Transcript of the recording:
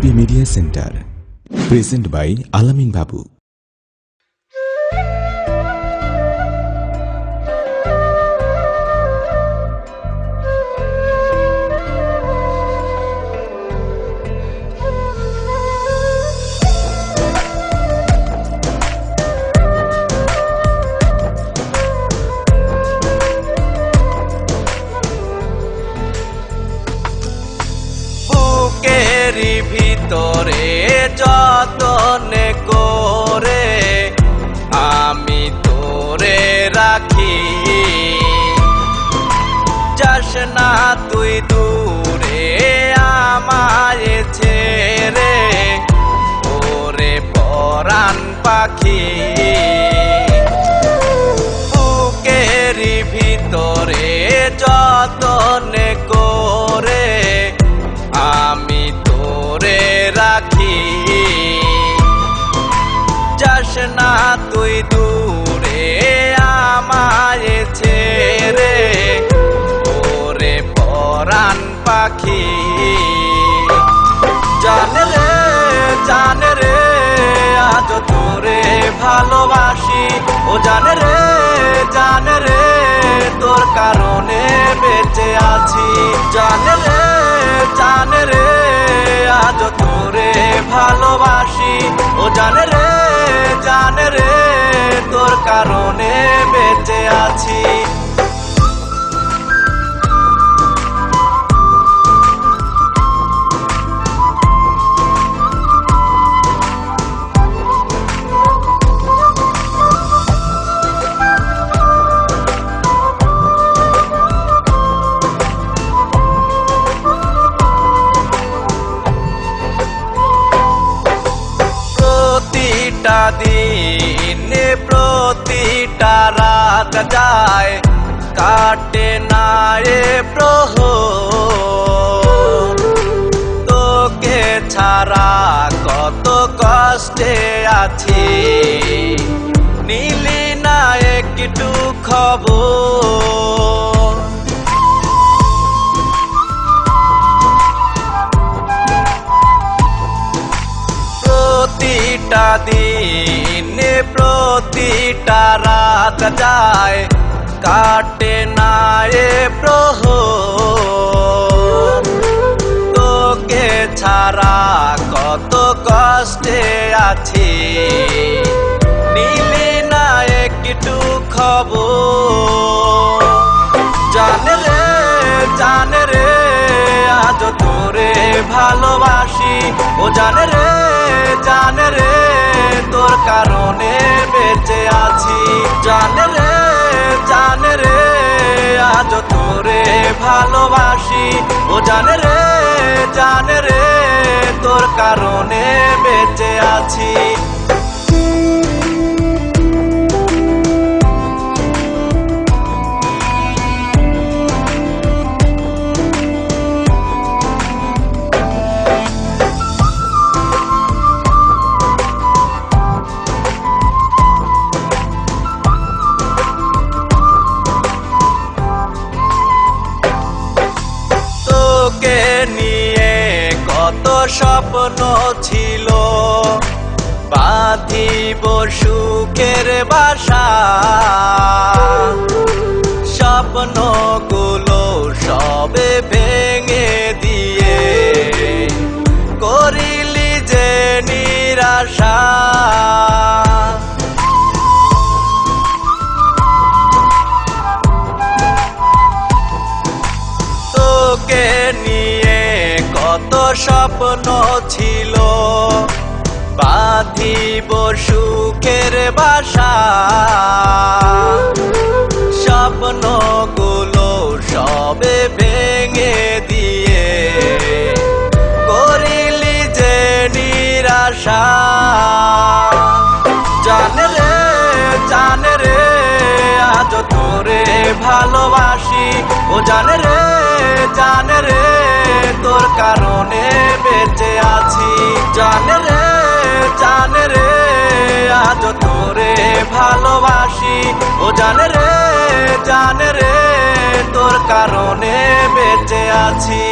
Bibi media centre present by আলামিন বাবু। বুকেরই ভিতরে যতনে করে আমি তোরে রাখি, যাস না তুই দূরে আমায় ছেড়ে, ওরে পরাণ পাখি। বুকেরই ভিতরে যতনে করে আমি তোরে রাখি, যাস না তুই দূরে আমায় ছেড়ে, ওরে পরাণ পাখি। জানে রে আজ তোরে ভালোবাসি, ও জানে রে তোর কারণে বেঁচে আছি। জানে রে আজ তোরে ভালোবাসি, ও জানে রে তোর কারণে বেঁচে আছি। প্রতিটা দিনে প্রতিটা রাত যায়, কাটে না এ প্রহর, তোকে ছাড়া কত কষ্টে আছি, নিলি না একটু খবর। প্রতিটা দিনে প্রতিটা রাত যায়, কাটে না এ প্রহর, তোকে ছাড়া কত কষ্টে আছি, নিলি না একটু খবর। জানে রে আজ তোরে ভালোবাসি, ও জানে রে তোর কারণে বেঁচে আছি। জানে রে আজ তোরে ভালোবাসি, ও জানে রে তোর কারণে বেঁচে আছি। তোকে নিয়ে কত স্বপ্ন ছিল, বাঁধিব সুখের বাসা, স্বপ্নগুলো সবে ভেঙে দিয়ে করিলি যে নিরাশা। তোকে নিয়ে কত স্বপ্ন ছিল, বাঁধিব সুখের বাসা, স্বপ্নগুলো সবে ভেঙে দিয়ে করিলি যে নিরাশা। জানে রে আজ তোরে ভালোবাসি, ও জানে রে তোর কারণে বেঁচে আছি। জানে রে আজ তোরে ভালোবাসি, ও জানে রে তোর কারণে বেঁচে আছি।